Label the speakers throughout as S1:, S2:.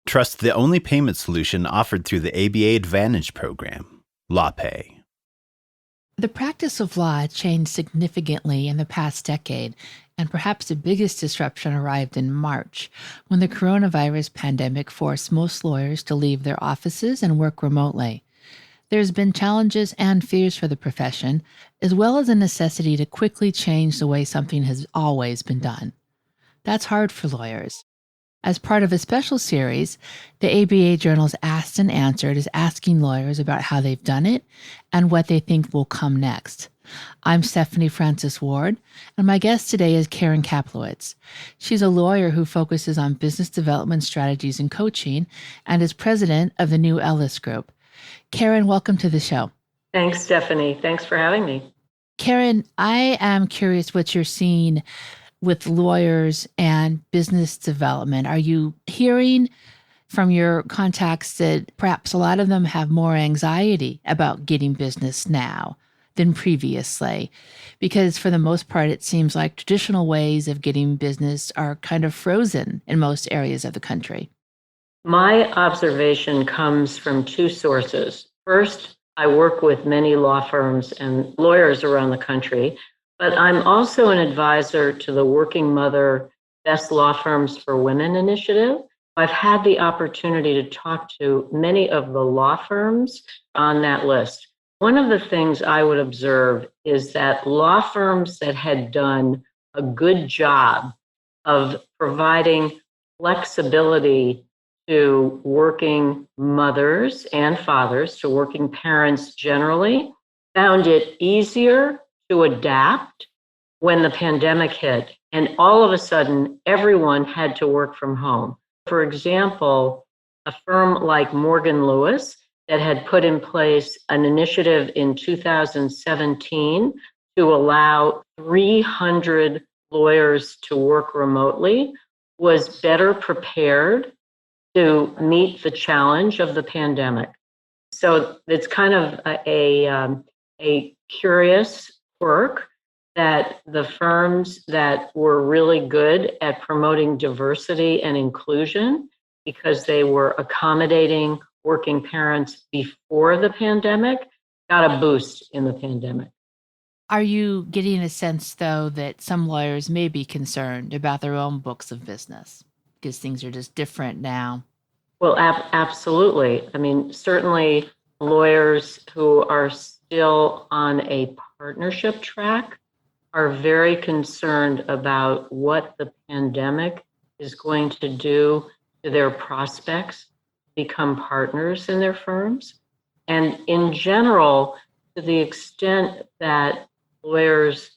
S1: Trust the only payment solution offered through the ABA Advantage program, LawPay.
S2: The practice of law changed significantly in the past decade, and perhaps the biggest disruption arrived in March, when the coronavirus pandemic forced most lawyers to leave their offices and work remotely. There's been challenges and fears for the profession, as well as a necessity to quickly change the way something has always been done. That's hard for lawyers. As part of a special series, the ABA Journal's Asked and Answered is asking lawyers about how they've done it and what they think will come next. I'm Stephanie Francis Ward, and my guest today is Karen Kaplowitz. She's a lawyer who focuses on business development strategies and coaching and is president of the New Ellis Group. Karen, welcome to the show.
S3: Thanks, Stephanie. Thanks for having me.
S2: Karen, I am curious what you're seeing with lawyers and business development. Are you hearing from your contacts that perhaps a lot of them have more anxiety about getting business now than previously? Because for the most part, it seems like traditional ways of getting business are kind of frozen in most areas of the country.
S3: My observation comes from two sources. First, I work with many law firms and lawyers around the country, but I'm also an advisor to the Working Mother Best Law Firms for Women initiative. I've had the opportunity to talk to many of the law firms on that list. One of the things I would observe is that law firms that had done a good job of providing flexibility to working mothers and fathers, to working parents generally, found it easier to adapt when the pandemic hit. And all of a sudden, everyone had to work from home. For example, a firm like Morgan Lewis that had put in place an initiative in 2017 to allow 300 lawyers to work remotely was better prepared to meet the challenge of the pandemic. So it's kind of a curious quirk that the firms that were really good at promoting diversity and inclusion, because they were accommodating working parents before the pandemic, got a boost in the pandemic.
S2: Are you getting a sense, though, that some lawyers may be concerned about their own books of business because things are just different now?
S3: Well, absolutely. I mean, certainly lawyers who are still on a partnership track are very concerned about what the pandemic is going to do to their prospects become partners in their firms. And in general, to the extent that lawyers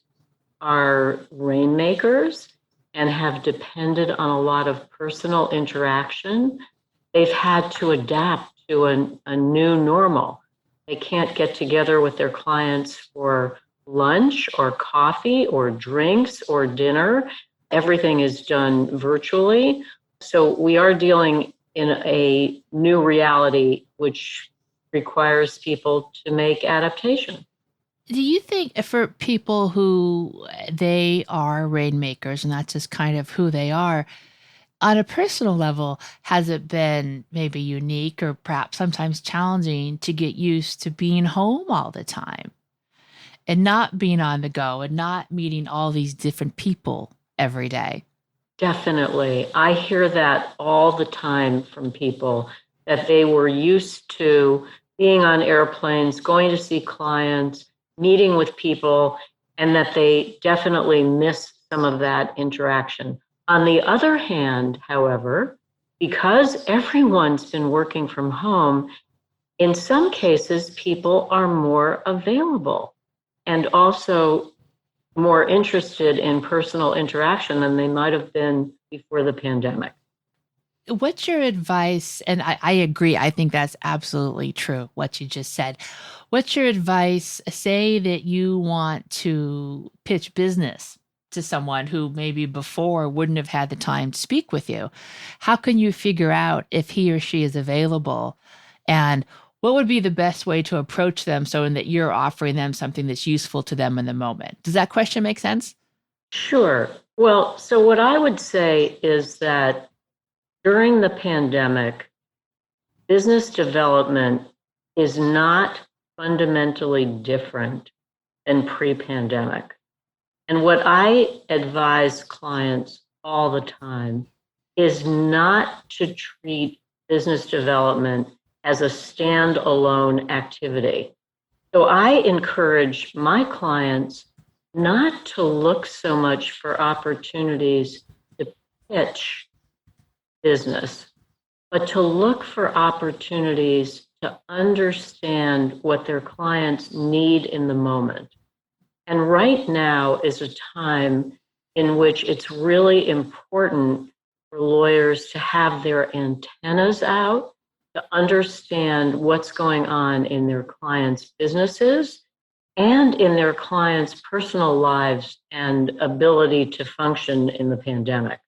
S3: are rainmakers and have depended on a lot of personal interaction, they've had to adapt to a new normal. They can't get together with their clients for lunch or coffee or drinks or dinner. Everything is done virtually. So we are dealing in a new reality, which requires people to make adaptation.
S2: Do you think for people who they are rainmakers and that's just kind of who they are, on a personal level, has it been maybe unique or perhaps sometimes challenging to get used to being home all the time and not being on the go and not meeting all these different people every day?
S3: Definitely. I hear that all the time from people that they were used to being on airplanes, going to see clients, meeting with people, and that they definitely miss some of that interaction. On the other hand, however, because everyone's been working from home, in some cases, people are more available and also more interested in personal interaction than they might have been before the pandemic.
S2: What's your advice? And I agree. I think that's absolutely true, what you just said. What's your advice? Say that you want to pitch business to someone who maybe before wouldn't have had the time to speak with you. How can you figure out if he or she is available? And what would be the best way to approach them so that you're offering them something that's useful to them in the moment? Does that question make sense?
S3: Sure. Well, so what I would say is that During the pandemic, business development is not fundamentally different than pre-pandemic. And what I advise clients all the time is not to treat business development as a standalone activity. So I encourage my clients not to look so much for opportunities to pitch business, but to look for opportunities to understand what their clients need in the moment. And right now is a time in which it's really important for lawyers to have their antennas out, to understand what's going on in their clients' businesses and in their clients' personal lives and ability to function in the pandemic.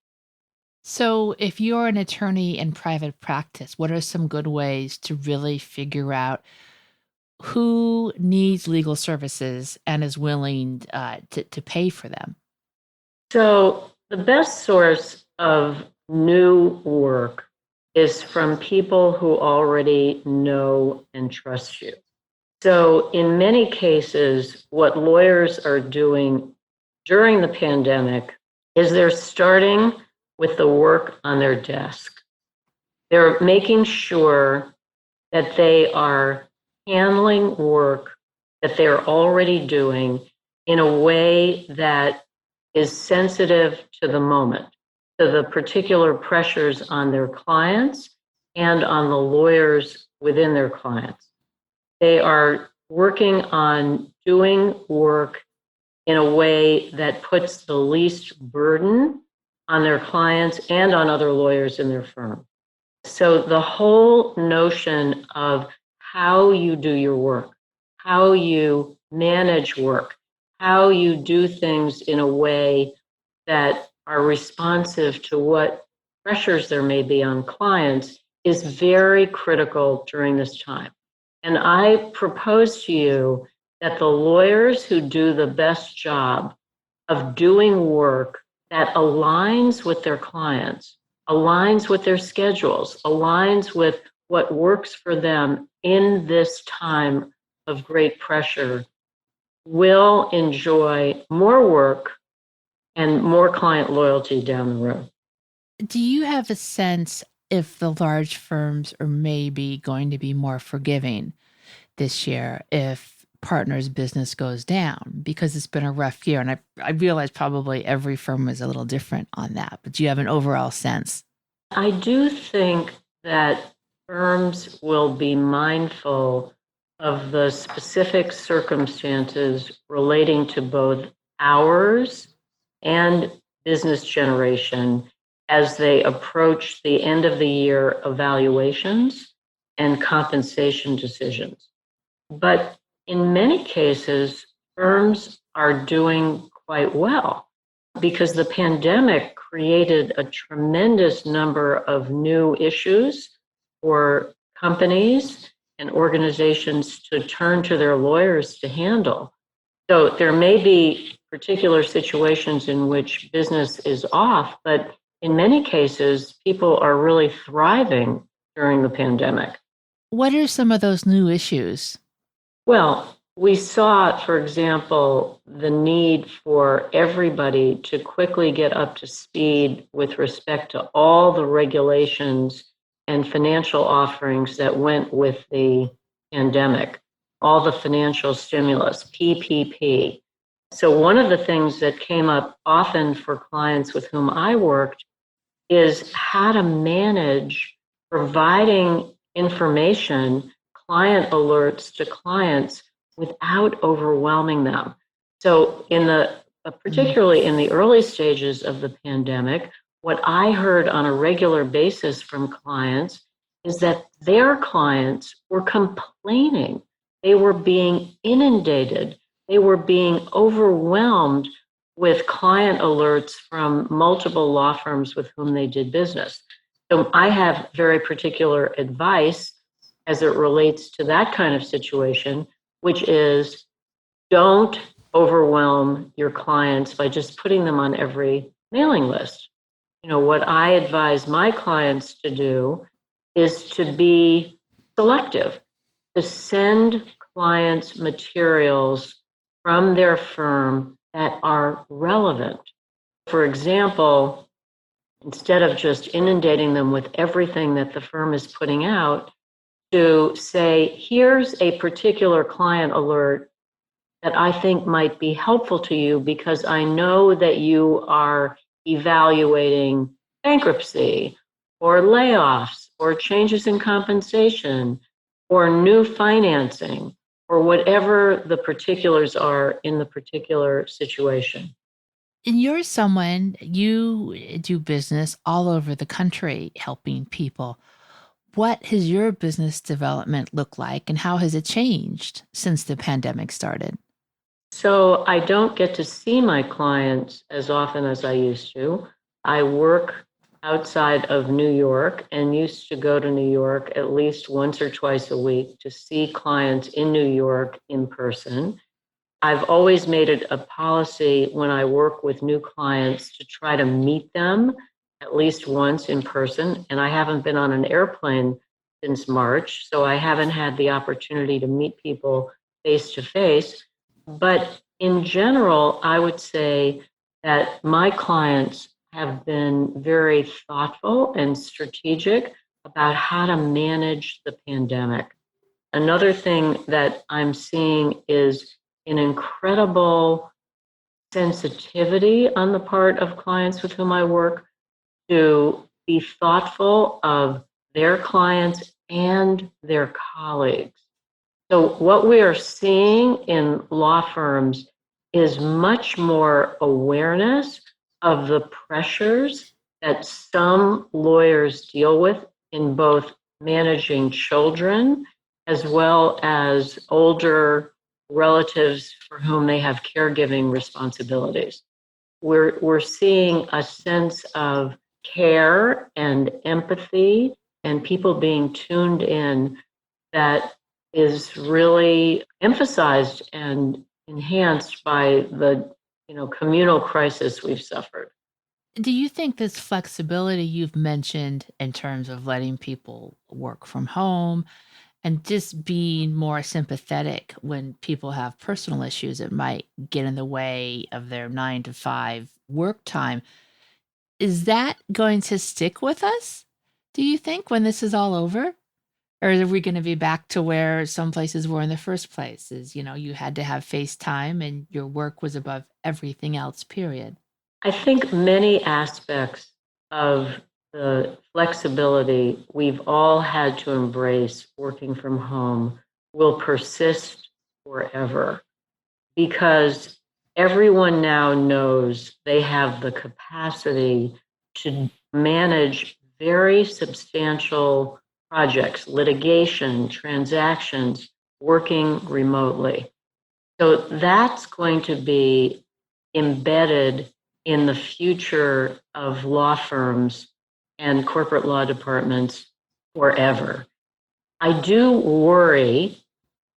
S2: So, if you're an attorney in private practice, what are some good ways to really figure out who needs legal services and is willing to pay for them?
S3: So the best source of new work is from people who already know and trust you. So in many cases, what lawyers are doing during the pandemic is they're starting with the work on their desk. They're making sure that they are handling work that they're already doing in a way that is sensitive to the moment, to the particular pressures on their clients and on the lawyers within their clients. They are working on doing work in a way that puts the least burden on their clients and on other lawyers in their firm. So the whole notion of how you do your work, how you manage work, how you do things in a way that are responsive to what pressures there may be on clients is very critical during this time. And I propose to you that the lawyers who do the best job of doing work that aligns with their clients, aligns with their schedules, aligns with what works for them in this time of great pressure, will enjoy more work and more client loyalty down the road.
S2: Do you have a sense if the large firms are maybe going to be more forgiving this year if partners' business goes down? Because it's been a rough year. And I realize probably every firm is a little different on that. But do you have an overall sense?
S3: I do think that firms will be mindful of the specific circumstances relating to both hours and business generation as they approach the end of the year evaluations and compensation decisions. But in many cases, firms are doing quite well because the pandemic created a tremendous number of new issues for companies and organizations to turn to their lawyers to handle. So there may be particular situations in which business is off, but in many cases, people are really thriving during the pandemic.
S2: What are some of those new issues?
S3: Well, we saw, for example, the need for everybody to quickly get up to speed with respect to all the regulations and financial offerings that went with the pandemic, all the financial stimulus, PPP. So one of the things that came up often for clients with whom I worked is how to manage providing information, client alerts to clients without overwhelming them. So particularly in the early stages of the pandemic, what I heard on a regular basis from clients is that their clients were complaining. They were being inundated. They were being overwhelmed with client alerts from multiple law firms with whom they did business. So I have very particular advice as it relates to that kind of situation, which is don't overwhelm your clients by just putting them on every mailing list. what I advise my clients to do is to be selective, to send clients materials from their firm that are relevant. For example, instead of just inundating them with everything that the firm is putting out, to say, here's a particular client alert that I think might be helpful to you because I know that you are evaluating bankruptcy or layoffs or changes in compensation or new financing or whatever the particulars are in the particular situation.
S2: And you're someone, you do business all over the country helping people. What has your business development looked like and how has it changed since the pandemic started?
S3: So I don't get to see my clients as often as I used to. I work outside of New York and used to go to New York at least once or twice a week to see clients in New York in person. I've always made it a policy when I work with new clients to try to meet them at least once in person. And I haven't been on an airplane since March, so I haven't had the opportunity to meet people face to face. But in general, I would say that my clients have been very thoughtful and strategic about how to manage the pandemic. Another thing that I'm seeing is an incredible sensitivity on the part of clients with whom I work to be thoughtful of their clients and their colleagues. So, what we are seeing in law firms is much more awareness of the pressures that some lawyers deal with in both managing children as well as older relatives for whom they have caregiving responsibilities. We're seeing a sense of care and empathy and people being tuned in that is really emphasized and enhanced by the communal crisis we've suffered.
S2: Do you think this flexibility you've mentioned in terms of letting people work from home and just being more sympathetic when people have personal issues that might get in the way of their 9 to 5 work time, is that going to stick with us? Do you think when this is all over? Or are we going to be back to where some places were in the first place? Is, you had to have FaceTime and your work was above everything else, period.
S3: I think many aspects of the flexibility we've all had to embrace working from home will persist forever because everyone now knows they have the capacity to manage very substantial projects, litigation, transactions, working remotely. So that's going to be embedded in the future of law firms and corporate law departments forever. I do worry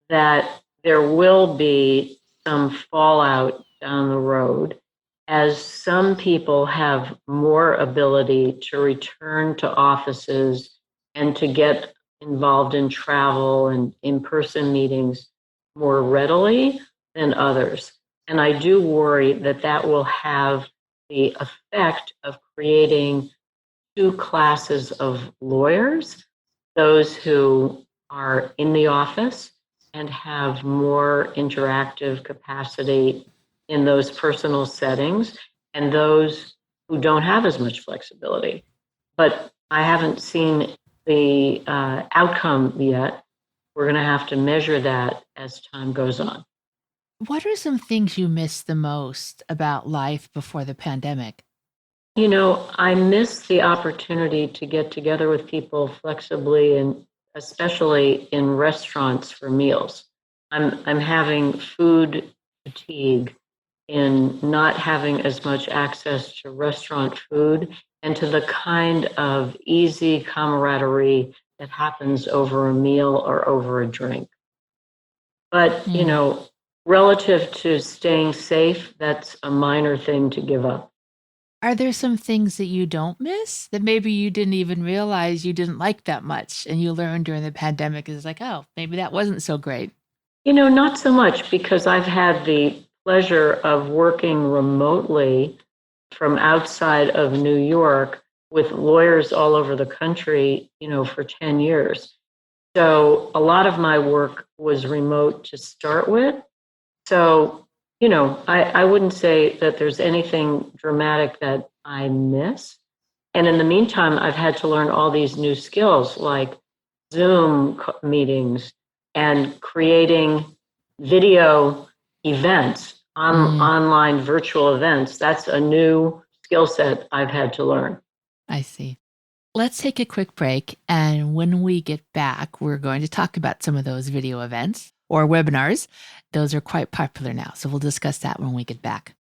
S3: that there will be some fallout down the road as some people have more ability to return to offices and to get involved in travel and in-person meetings more readily than others. And I do worry that that will have the effect of creating two classes of lawyers, those who are in the office and have more interactive capacity in those personal settings, and those who don't have as much flexibility. But I haven't seen the outcome yet. We're going to have to measure that as time goes on.
S2: What are some things you miss the most about life before the pandemic?
S3: I miss the opportunity to get together with people flexibly and especially in restaurants for meals. I'm having food fatigue in not having as much access to restaurant food and to the kind of easy camaraderie that happens over a meal or over a drink. But,
S2: Mm.
S3: relative to staying safe, that's a minor thing to give up.
S2: Are there some things that you don't miss that maybe you didn't even realize you didn't like that much and you learned during the pandemic is like, oh, maybe that wasn't so great?
S3: Not so much because I've had the pleasure of working remotely from outside of New York with lawyers all over the country, for 10 years. So a lot of my work was remote to start with. So, I wouldn't say that there's anything dramatic that I miss. And in the meantime, I've had to learn all these new skills like Zoom meetings and creating video events,
S2: Mm,
S3: online virtual events. That's a new skill set I've had to learn.
S2: I see. Let's take a quick break. And when we get back, we're going to talk about some of those video events or webinars. Those are quite popular now. So we'll discuss that when we get back.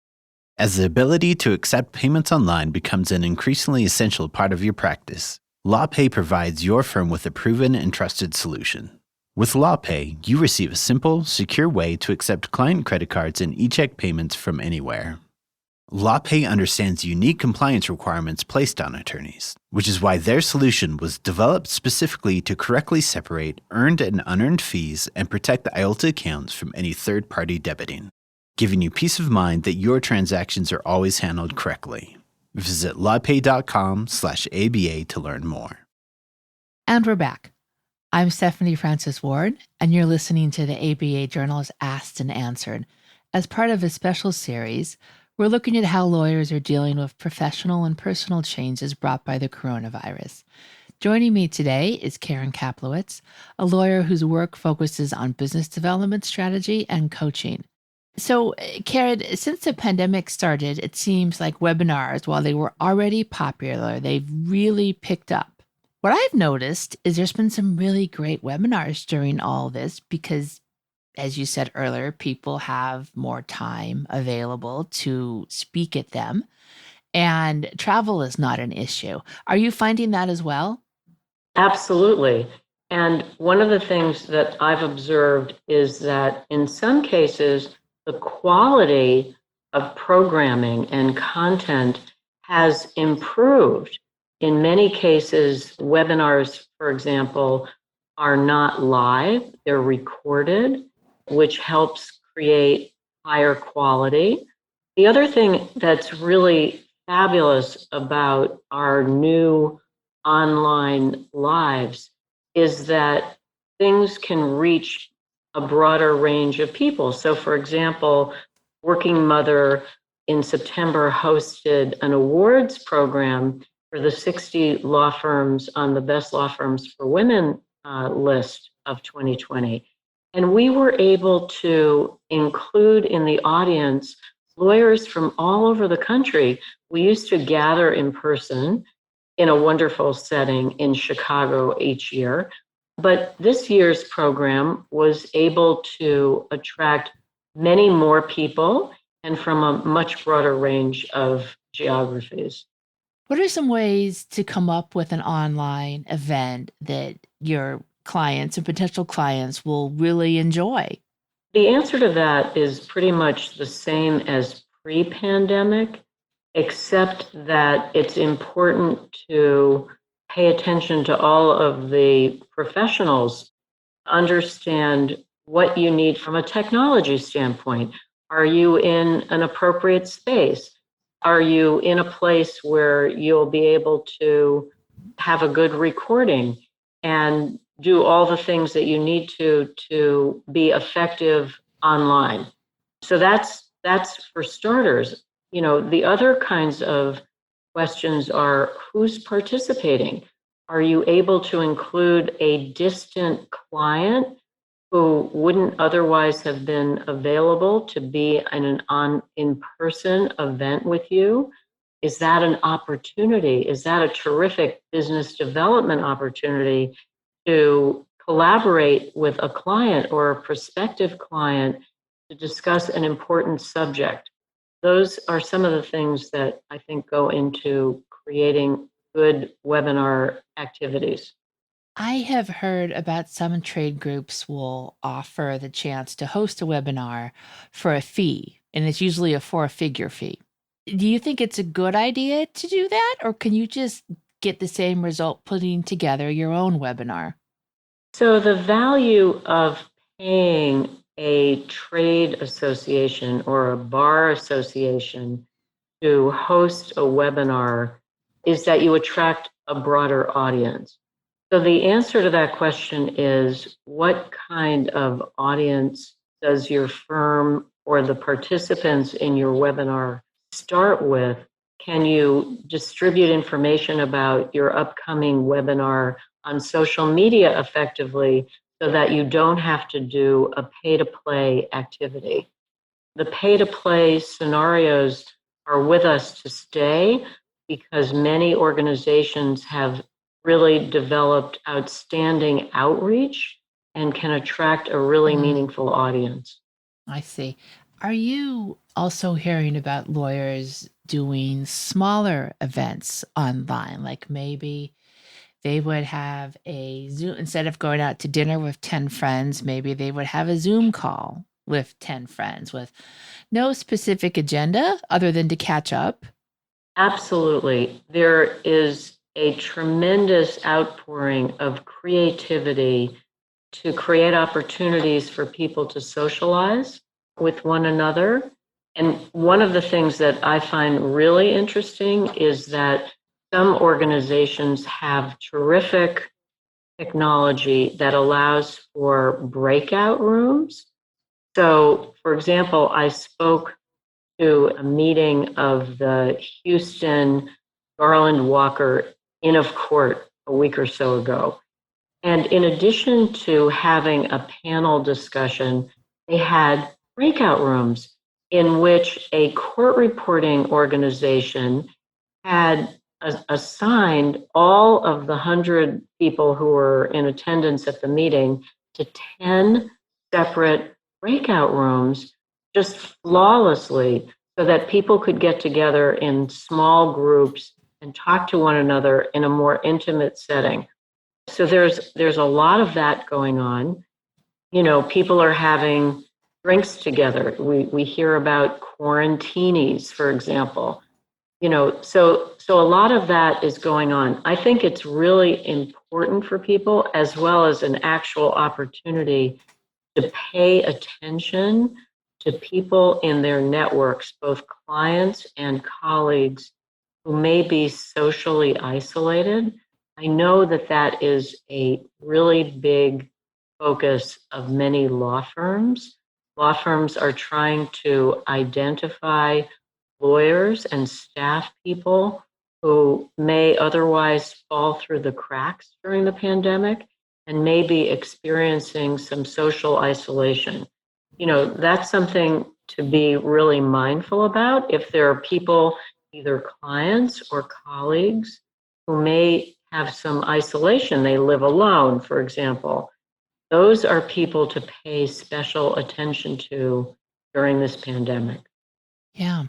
S1: As the ability to accept payments online becomes an increasingly essential part of your practice, LawPay provides your firm with a proven and trusted solution. With LawPay, you receive a simple, secure way to accept client credit cards and e-check payments from anywhere. LawPay understands unique compliance requirements placed on attorneys, which is why their solution was developed specifically to correctly separate earned and unearned fees and protect the IOLTA accounts from any third-party debiting, giving you peace of mind that your transactions are always handled correctly. Visit lawpay.com/ABA to learn more.
S2: And we're back. I'm Stephanie Francis Ward, and you're listening to the ABA Journal's Asked and Answered. As part of a special series, we're looking at how lawyers are dealing with professional and personal changes brought by the coronavirus. Joining me today is Karen Kaplowitz, a lawyer whose work focuses on business development strategy and coaching. So, Karen, since the pandemic started, it seems like webinars, while they were already popular, they've really picked up. What I've noticed is there's been some really great webinars during all this because, as you said earlier, people have more time available to speak at them, and travel is not an issue. Are you finding that as well?
S3: Absolutely. And one of the things that I've observed is that in some cases, the quality of programming and content has improved. In many cases, webinars, for example, are not live, they're recorded, which helps create higher quality. The other thing that's really fabulous about our new online lives is that things can reach a broader range of people. So, for example, Working Mother in September hosted an awards program for the 60 law firms on the Best Law Firms for Women list of 2020. And we were able to include in the audience lawyers from all over the country. We used to gather in person in a wonderful setting in Chicago each year. But this year's program was able to attract many more people and from a much broader range of geographies.
S2: What are some ways to come up with an online event that your clients and potential clients will really enjoy?
S3: The answer to that is pretty much the same as pre-pandemic, except that it's important to pay attention to all of the professionals, understand what you need from a technology standpoint. Are you in an appropriate space? Are you in a place where you'll be able to have a good recording and do all the things that you need to be effective online? So that's for starters. The other kinds of questions are who's participating? Are you able to include a distant client who wouldn't otherwise have been available to be in an in-person event with you? Is that an opportunity? Is that a terrific business development opportunity to collaborate with a client or a prospective client to discuss an important subject? Those are some of the things that I think go into creating good webinar activities.
S2: I have heard about some trade groups will offer the chance to host a webinar for a fee, and it's usually a four-figure fee. Do you think it's a good idea to do that, or can you just get the same result putting together your own webinar?
S3: So the value of paying a trade association or a bar association to host a webinar is that you attract a broader audience. So the answer to that question is, what kind of audience does your firm or the participants in your webinar start with? Can you distribute information about your upcoming webinar on social media effectively so that you don't have to do a pay-to-play activity? The pay-to-play scenarios are with us to stay because many organizations have really developed outstanding outreach and can attract a really
S2: Mm,
S3: meaningful audience.
S2: I see. Are you also hearing about lawyers doing smaller events online? Like maybe they would have a Zoom, instead of going out to dinner with 10 friends, maybe they would have a Zoom call with 10 friends with no specific agenda other than to catch up.
S3: Absolutely. There is a tremendous outpouring of creativity to create opportunities for people to socialize with one another. And one of the things that I find really interesting is that some organizations have terrific technology that allows for breakout rooms. So, for example, I spoke to a meeting of the Houston Garland Walker Inn of Court a week or so ago. And in addition to having a panel discussion, they had breakout rooms in which a court reporting organization had assigned all of the 100 people who were in attendance at the meeting to 10 separate breakout rooms just flawlessly so that people could get together in small groups and talk to one another in a more intimate setting. So there's a lot of that going on. You know, people are having drinks together. We hear about quarantinis, for example. You know, so a lot of that is going on. I think it's really important for people, as well as an actual opportunity to pay attention to people in their networks, both clients and colleagues who may be socially isolated. I know that that is a really big focus of many law firms. Law firms are trying to identify lawyers and staff people who may otherwise fall through the cracks during the pandemic and may be experiencing some social isolation. You know, that's something to be really mindful about. If there are people, either clients or colleagues, who may have some isolation, they live alone, for example, those are people to pay special attention to during this pandemic.
S2: Yeah.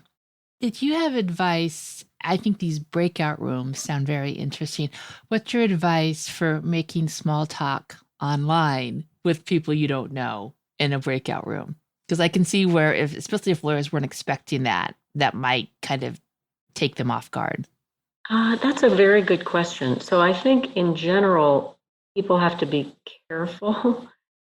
S2: Did you have advice? I think these breakout rooms sound very interesting. What's your advice for making small talk online with people you don't know in a breakout room? Because I can see where, if, especially if lawyers weren't expecting that, that might kind of take them off guard.
S3: That's a very good question. So I think in general, people have to be careful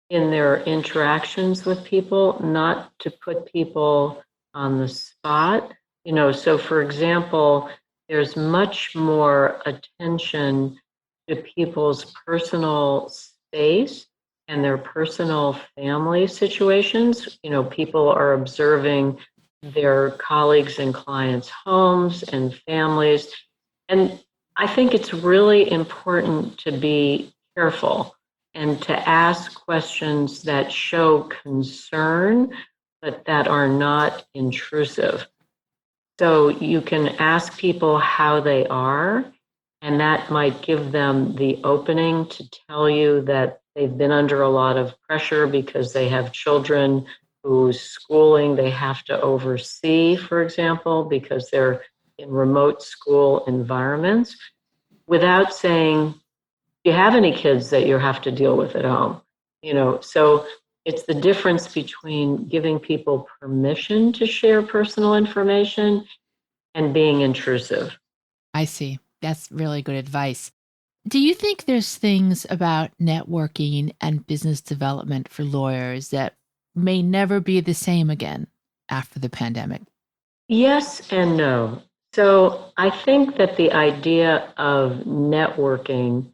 S3: in their interactions with people, not to put people on the spot. You know, so for example, there's much more attention to people's personal space and their personal family situations. You know, people are observing their colleagues and clients' homes and families. And I think it's really important to be careful and to ask questions that show concern, but that are not intrusive. So you can ask people how they are, and that might give them the opening to tell you that they've been under a lot of pressure because they have children whose schooling they have to oversee, for example, because they're in remote school environments, without saying, do you have any kids that you have to deal with at home? You know, so it's the difference between giving people permission to share personal information and being intrusive.
S2: I see. That's really good advice. Do you think there's things about networking and business development for lawyers that may never be the same again after the pandemic?
S3: Yes and no. So I think that the idea of networking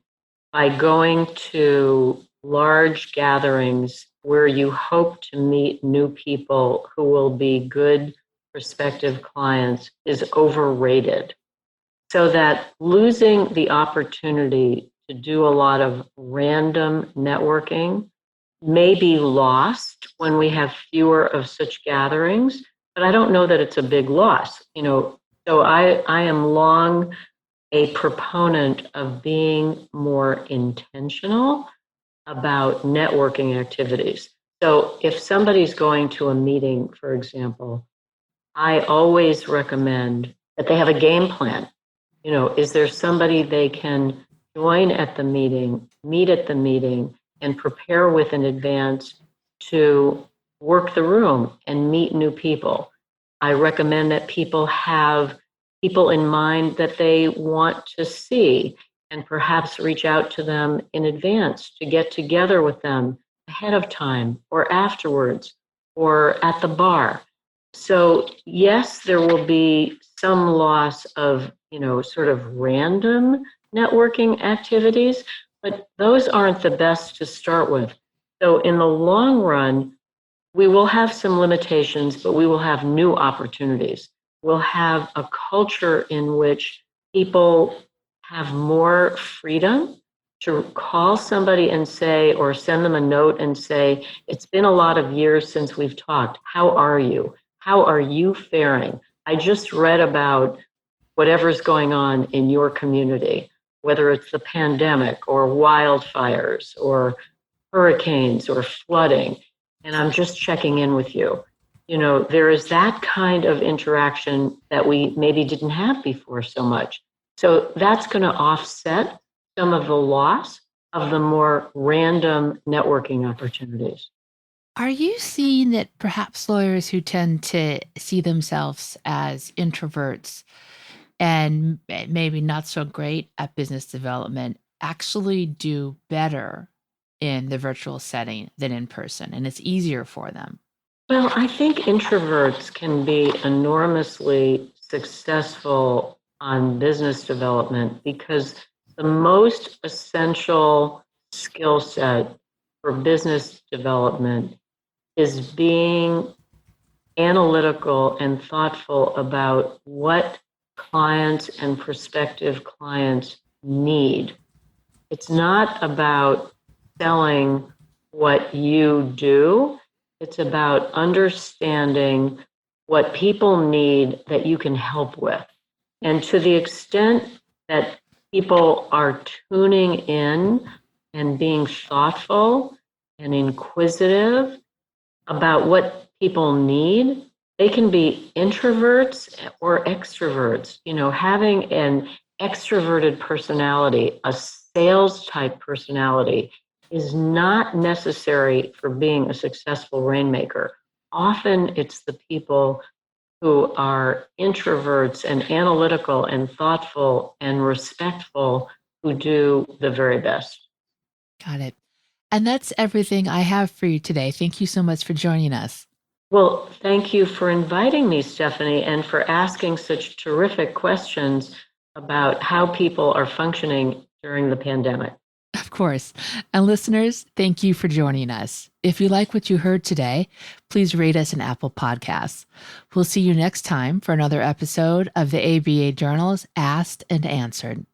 S3: by going to large gatherings where you hope to meet new people who will be good prospective clients is overrated. So that losing the opportunity to do a lot of random networking may be lost when we have fewer of such gatherings, but I don't know that it's a big loss. So I am long a proponent of being more intentional about networking activities. So if somebody's going to a meeting, for example, I always recommend that they have a game plan. Is there somebody they can join at the meeting, meet at the meeting, and prepare with in advance to work the room and meet new people? I recommend that people have people in mind that they want to see and perhaps reach out to them in advance to get together with them ahead of time or afterwards or at the bar. So yes, there will be some loss of, sort of random networking activities, but those aren't the best to start with. So in the long run, we will have some limitations, but we will have new opportunities. We'll have a culture in which people have more freedom to call somebody and say, or send them a note and say, it's been a lot of years since we've talked. How are you? How are you faring? I just read about whatever's going on in your community, whether it's the pandemic or wildfires or hurricanes or flooding, and I'm just checking in with you. There is that kind of interaction that we maybe didn't have before so much. So that's going to offset some of the loss of the more random networking opportunities.
S2: Are you seeing that perhaps lawyers who tend to see themselves as introverts and maybe not so great at business development actually do better in the virtual setting than in person, and it's easier for them?
S3: Well, I think introverts can be enormously successful on business development because the most essential skill set for business development is being analytical and thoughtful about what clients and prospective clients need. It's not about selling what you do. It's about understanding what people need that you can help with. And to the extent that people are tuning in and being thoughtful and inquisitive about what people need, they can be introverts or extroverts. Having an extroverted personality, a sales type personality, is not necessary for being a successful rainmaker. Often it's the people who are introverts and analytical and thoughtful and respectful who do the very best.
S2: Got it. And that's everything I have for you today. Thank you so much for joining us.
S3: Well, thank you for inviting me, Stephanie, and for asking such terrific questions about how people are functioning during the pandemic.
S2: Of course. And listeners, thank you for joining us. If you like what you heard today, please rate us in Apple Podcasts. We'll see you next time for another episode of the ABA Journal's Asked and Answered.